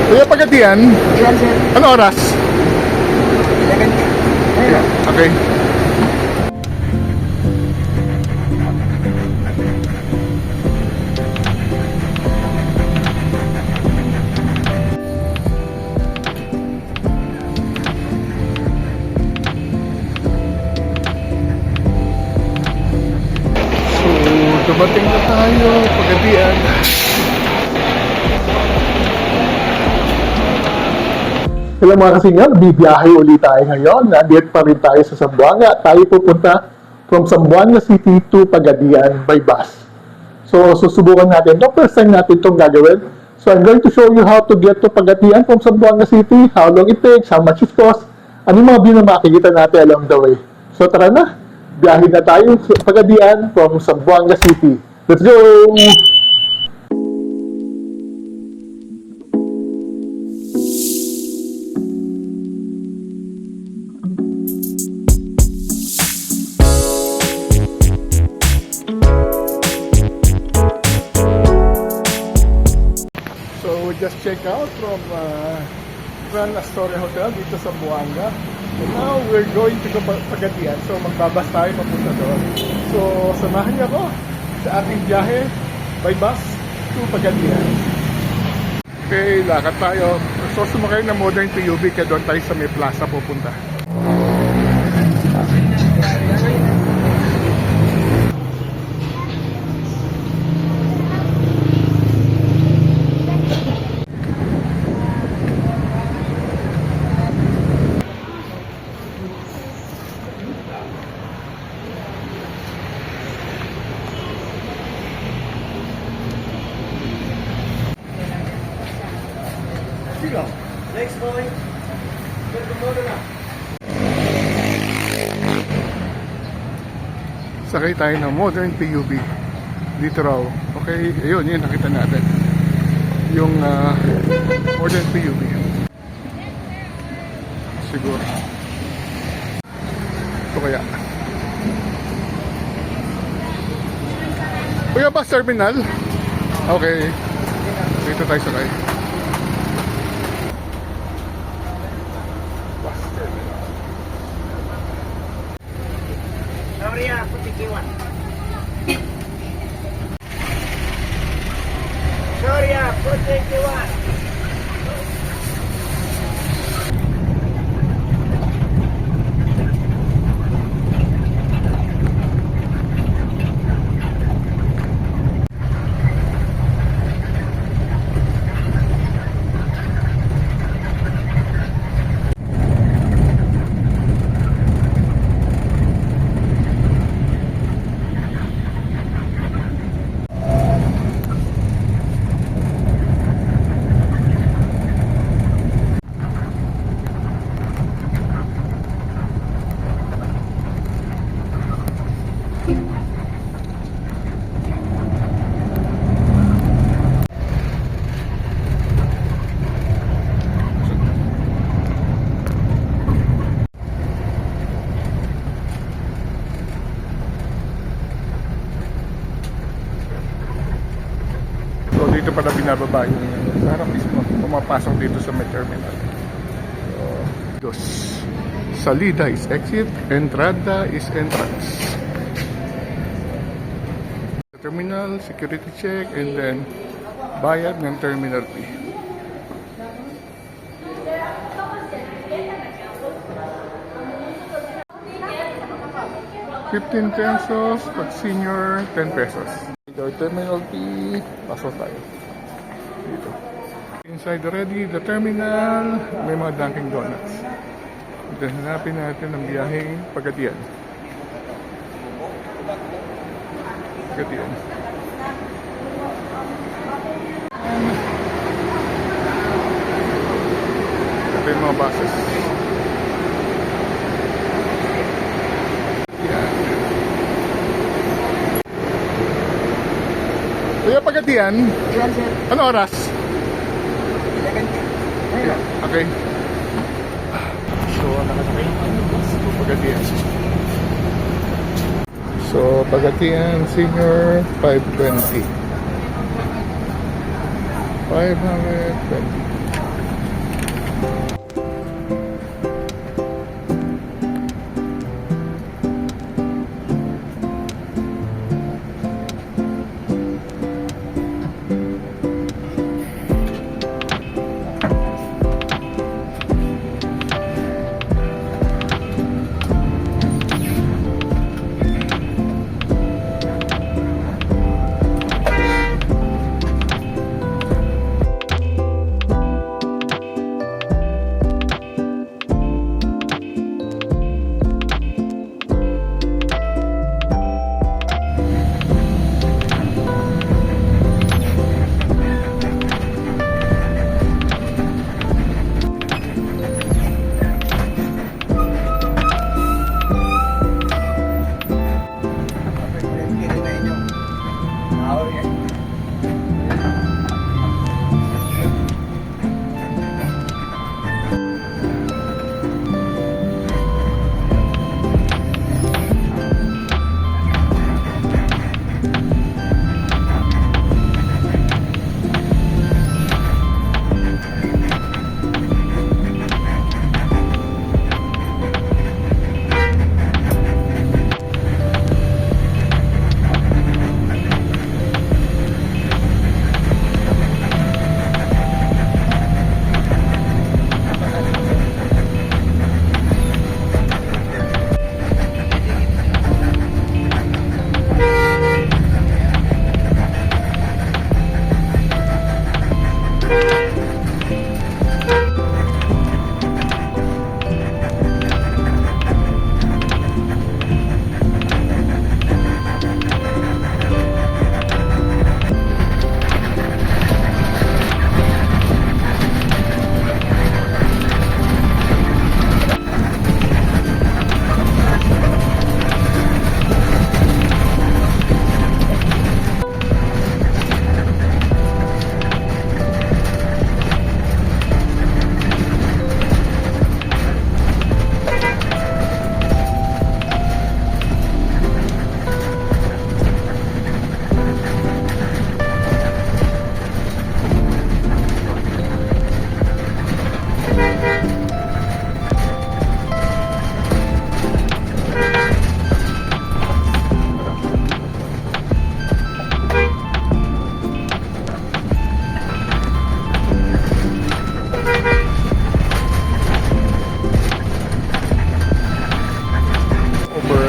Kuya, Pagadian, Ilan, sir? ano oras? 11. Ayun. Okay. So, dumating na tayo, Pagadian. Hello mga kasingal, bibiyahe ulit tayo ngayon. Nandito pa rin tayo sa Zamboanga. Tayo pupunta from Zamboanga City to Pagadian by bus. So, susubukan natin. The first time natin itong gagawin. So, I'm going to show you how to get to Pagadian from Zamboanga City, how long it takes, how much it costs, ano yung mga view na makikita natin along the way. So, tara na. Biyahe na tayo sa Pagadian from Zamboanga City. Let's go! So we just check out from Gran Astoria Hotel dito sa Buanga. And now we're going to go Pagadian. So magbabas tayo papunta doon. So samahan niyo ako sa ating biyahe by bus to Pagadian. Okay, lakad tayo. So sumakay na modern PUV kaya doon tayo sa may plaza pupunta. Next boy. Sakay tayo ng modern PUV dito raw. Okay, ayun, yun nakita natin yung modern PUV siguro ito kaya Kuya, bus terminal. Okay, dito tayo sakay. Bus terminal. Sorry, putikiwan. Sorry, putikiwan. So dito pala binababa yung sa harap mismo, pumapasok dito sa may terminal. So, dos. Salida is exit, entrada is entrance. Terminal, security check, and then bayad ng terminal fee. ₱15, pag senior, ₱10. Your terminal fee, pasok tayo. Dito. Inside already, the terminal, may mga Dunkin' Donuts. Then hanapin natin ang biyaheng Pagadian. Pagadian. Ito yung mga buses. Kuya, Pagadian, Ilan, sir? ano oras? 11. Ayun. Okay. So, nakasakay sa Pagadian. So, Pagadian Senior 520. 520.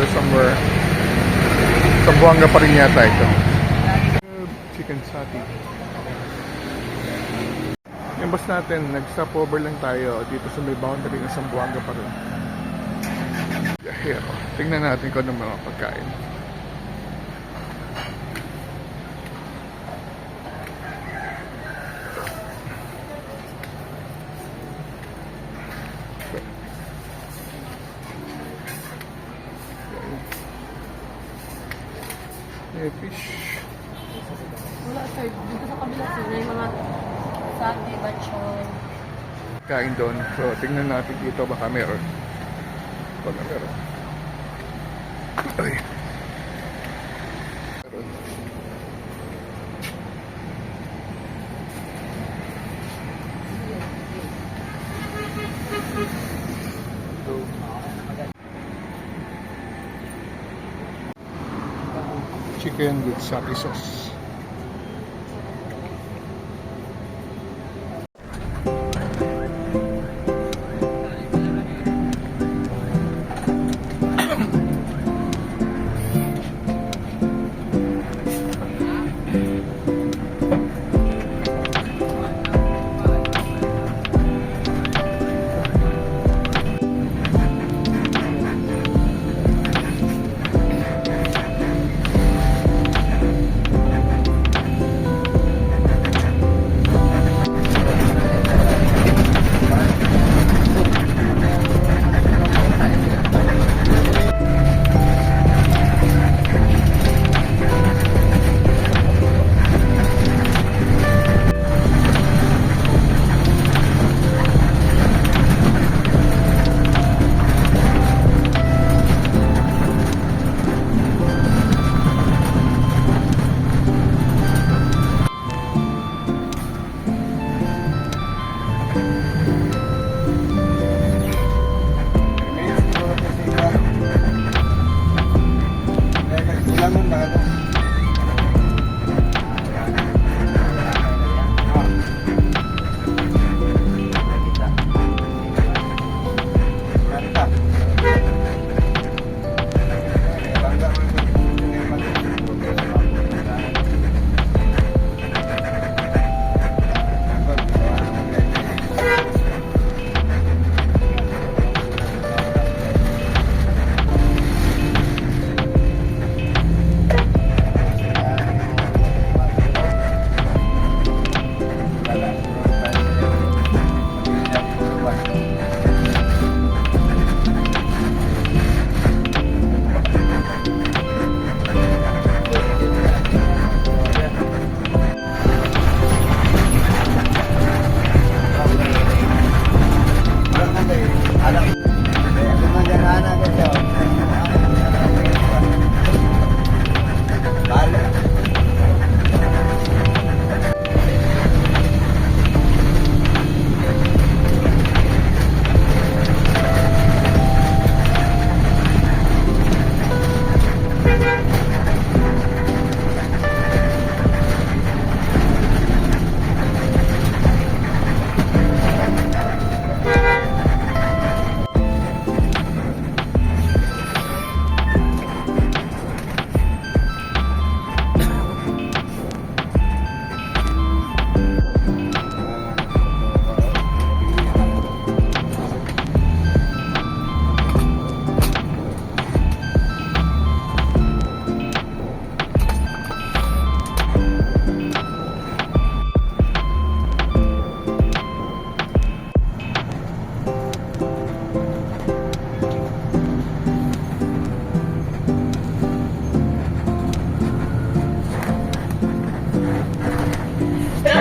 Somewhere. Zamboanga pa rin yata ito. Chicken satay. Yung bus natin, nag-stop over lang tayo dito sa may boundary ng Zamboanga pa rin. Here, tingnan natin kung ano mga pagkain. Fish. Wala sir, dito sa kabila sir, may mga sabi, batchoy. Kain doon. So, tingnan natin dito baka meron. Baka meron. Ay. Meron. Chicken with sake sauce.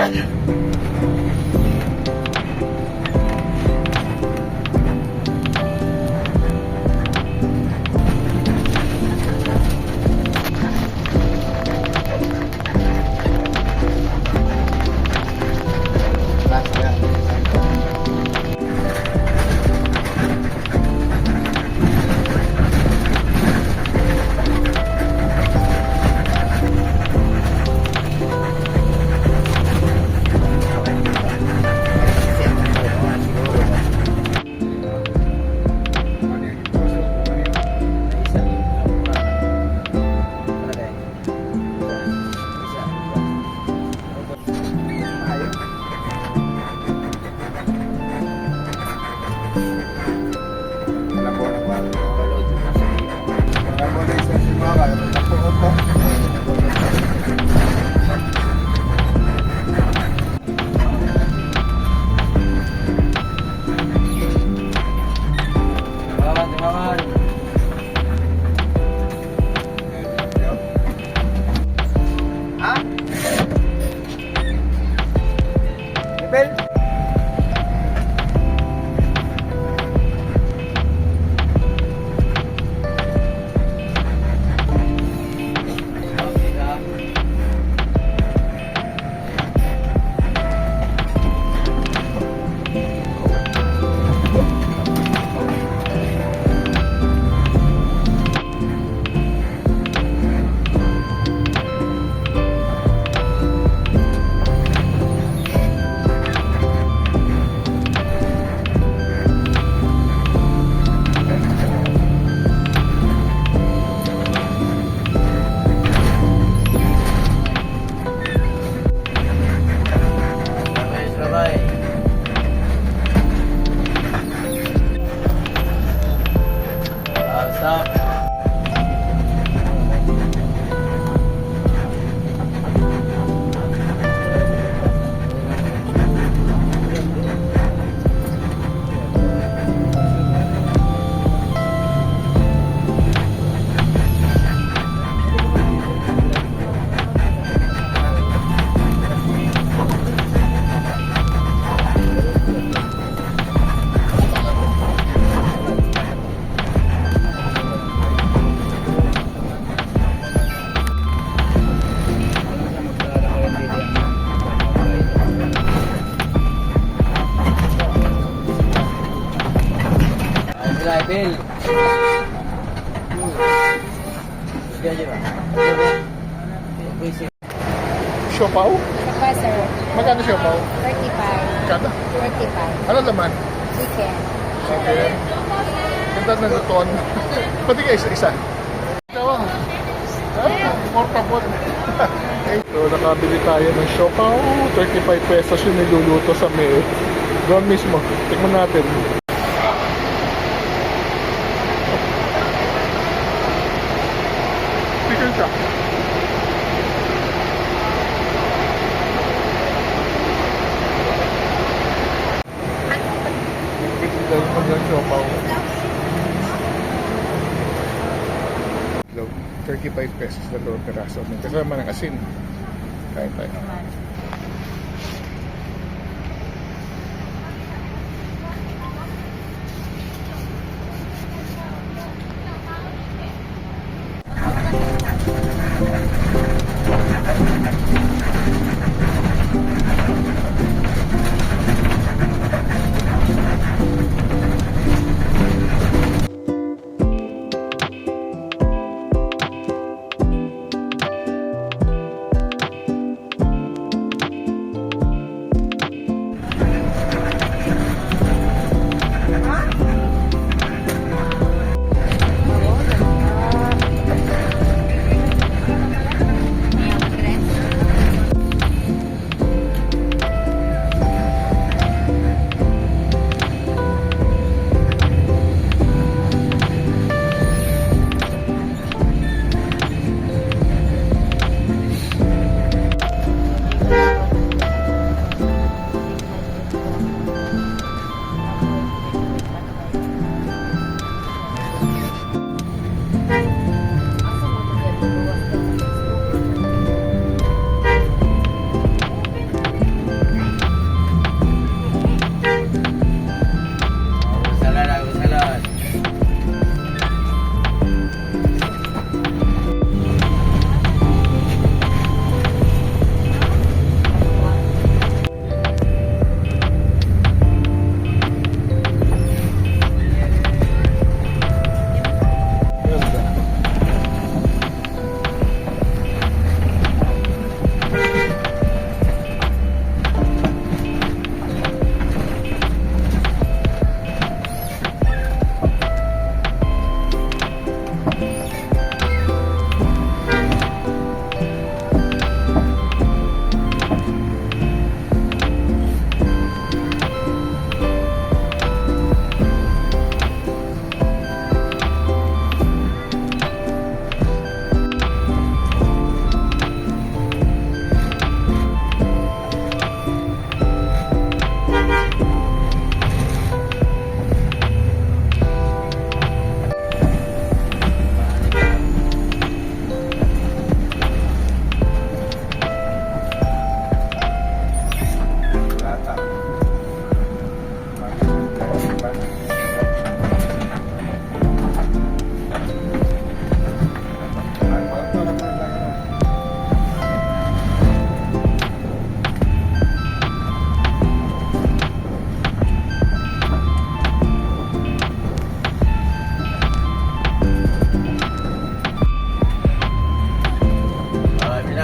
Ha? Bel? Bel. Sige aja, Pak. Siopaw? Saka, sir. Magkano siopaw? 35. Kada? 35. Ano laman? Chicken. Sige. Ganda na lutuan. Pati ka isa-isa. Ikaw ah. More tapon. So, nakabili tayo ng siopaw. 35 pesos yung niluluto sa may doon mismo. Tingnan natin. Chicken siya. Tignan mo yung siopaw. 35 pesos na doon peraso. May kasama ng asin. Kain tayo.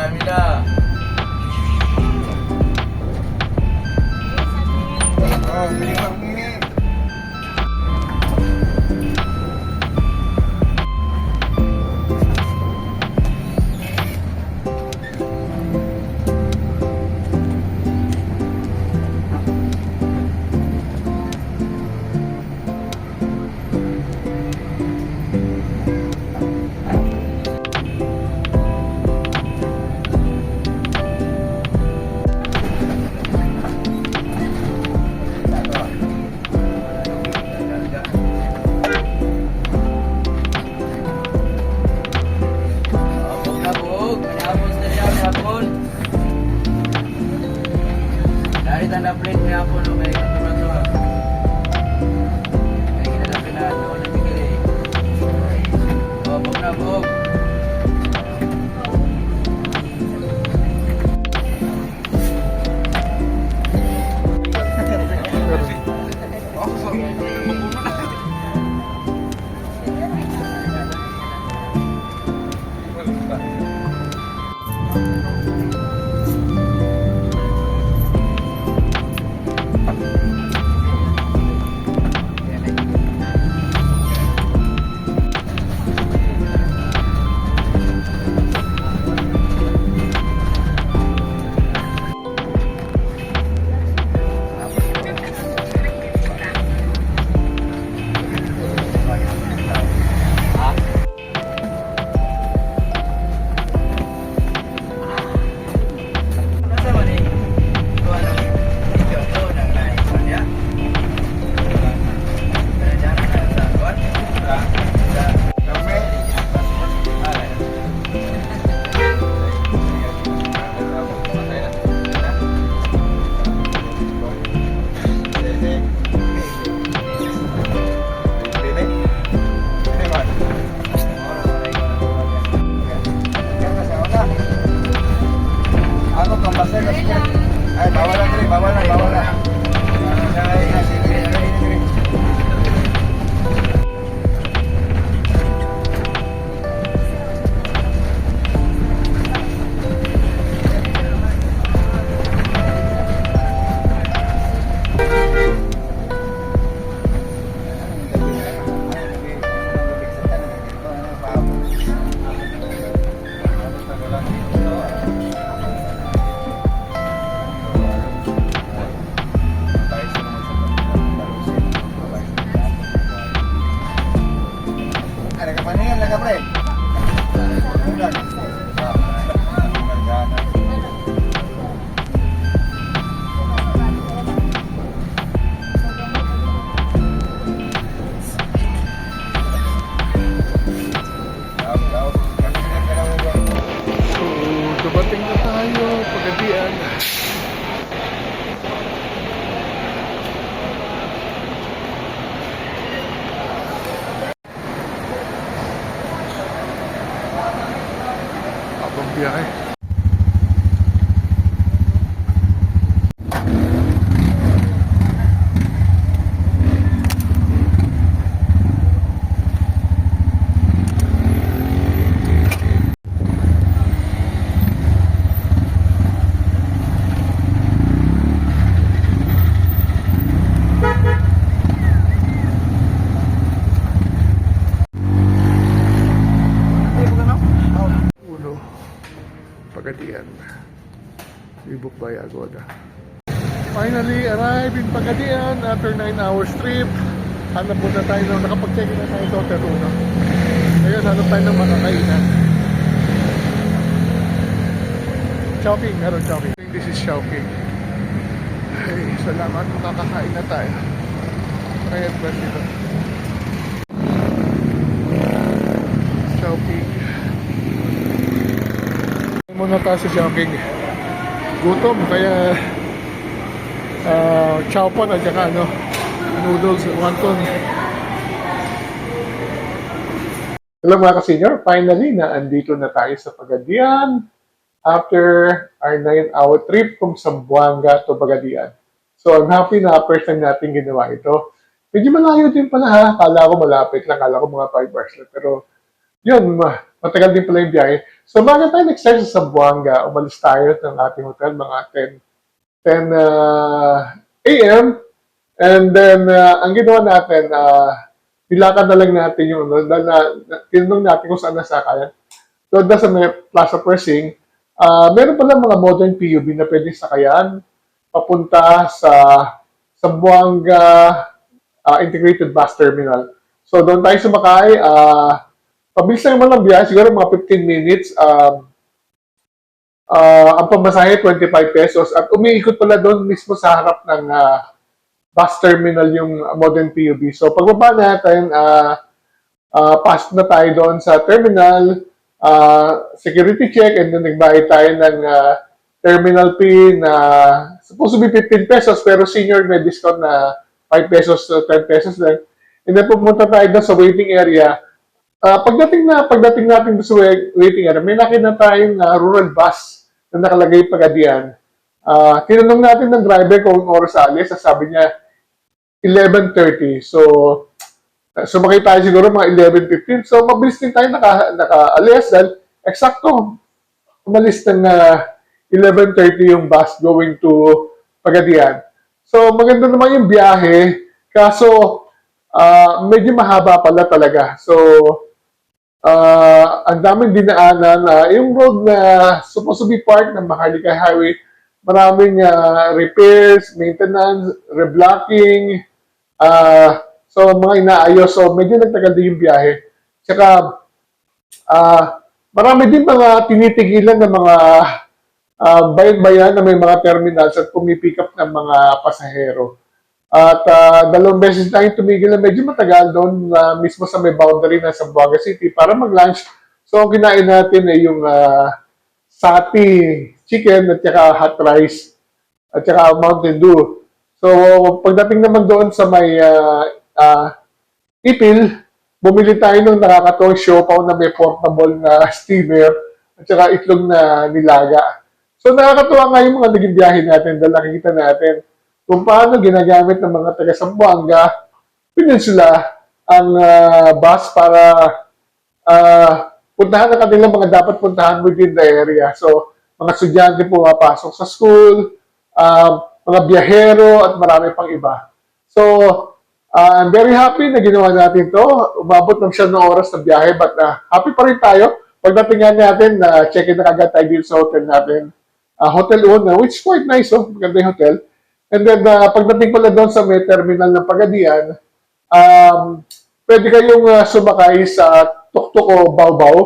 Mila. Oh, bilang ini. Dari tanda plate ni apa lo kayak gitu tu. Kayak kita dah kena tu nak fikir. Oh, bukan buk. Ako kambasay na siya. Ay, bawal lang. Ada kepaningan lah kapre. Bulan. So, dumating na tayo, Pagadian. Habang biyahe. Uno, Pagadian. Ibuk by Agoda. Finally arrived in Pagadian after 9 hours trip. Hanap muna tayo ng nakapag-check in na tayo sa Hotel Uno. Ngayon, hanap tayo ng makakainan. Chowking, meron Chowking. This is Chowking. Ay, salamat, makakain na tayo. Kaya press dito. Chowking. Muna tayo sa Chowking. Gutom, kaya chowpan at saka noodles, wonton. Hello mga ka-senior, finally andito na tayo sa Pagadian after our 9-hour trip from Zamboanga to Pagadian. So I'm happy na first time natin ginawa ito. Medyo malayo din pala ha, kala ko malapit lang, kala ko mga 5 hours lang. Pero yun, matagal din pala yung biyahe. So bago tayo nag-start sa Zamboanga, umalis tayo ng ating hotel mga 10 a.m. And then, ang ginawa natin, nilakad na lang natin yung tinanong natin kung saan nasakayan. So, doon sa may Plaza Persing, meron pala mga modern PUV na pwede sakayan papunta sa Zamboanga Integrated Bus Terminal. So, doon tayo sumakay. Pabilis lang naman ang biyahe, siguro mga 15 minutes. Ang pamasahe, 25 pesos. At umiikot pala doon mismo sa harap ng bus terminal yung modern PUV. So, pagbaba natin, pasok na tayo doon sa terminal, security check, and then nagbayad tayo ng terminal fee na supposed to be 15 pesos, pero senior may discount na 5 pesos, 10 pesos lang. And then pumunta tayo doon sa waiting area. Pagdating natin sa waiting area, may nakita tayong rural bus na nakalagay Pagadian. Tinanong natin ng driver kung oras alis, sabi niya 11:30. So, sumakay tayo siguro mga 11:15. So, mabilis din tayo naka-alis dahil eksakto umalis ng 11:30 yung bus going to Pagadian. So, maganda naman yung biyahe, kaso medyo mahaba pala talaga. So, ang daming dinaanan. Yung road na supposed to be part ng Maharlika Highway, maraming repairs, maintenance, reblocking, so mga inaayos. So medyo nagtagal din yung biyahe. Tsaka marami din mga tinitigilan ng mga bayan-bayan na may mga terminals at pumipick up ng mga pasahero. At 2 beses tayong tumigil na medyo matagal doon mismo sa may boundary ng Zamboanga City para mag-lunch. So ang kinain natin ay yung sati chicken at saka hot rice at saka Mountain Dew. So, pagdating naman doon sa may Ipil, bumili tayo ng nakakatawang siopaw na may portable na steamer at saka itlog na nilaga. So, nakakatuwa nga yung mga naging biyahe natin dahil nakikita natin kung paano ginagamit ng mga taga Zamboanga Peninsula ang bus para puntahan ang kanilang mga dapat puntahan within the area. So, mga estudyante pumapasok sa school, mga biyahero, at marami pang iba. So, I'm very happy na ginawa natin to. Umabot ng 7 oras na biyahe, but happy pa rin tayo. Pagdating nga natin, check-in na kagad tayo dito sa hotel natin. Hotel Una, which is quite nice, maganda yung hotel. And then, pagdating pala doon sa may terminal ng Pagadian, pwede kayong sumakay sa Tuktok o Baw-Baw.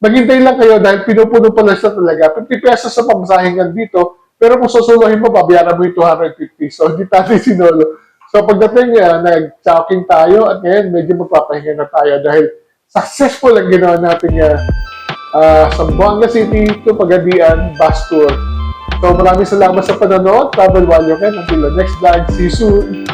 Maghintay lang kayo dahil pinupuno pala siya talaga. 50 pesos sa pamasahingan dito. Pero kung susuluhin mo, babayaran mo yung 250. So, hindi tayo sinolo. So, pagdating nag-chowking tayo at ngayon, medyo magpapahinga na tayo dahil successful ang ginawa natin Zamboanga City to Pagadian bus tour. So, maraming salamat sa panonood. Travel while you can. Until the next vlog. See you soon.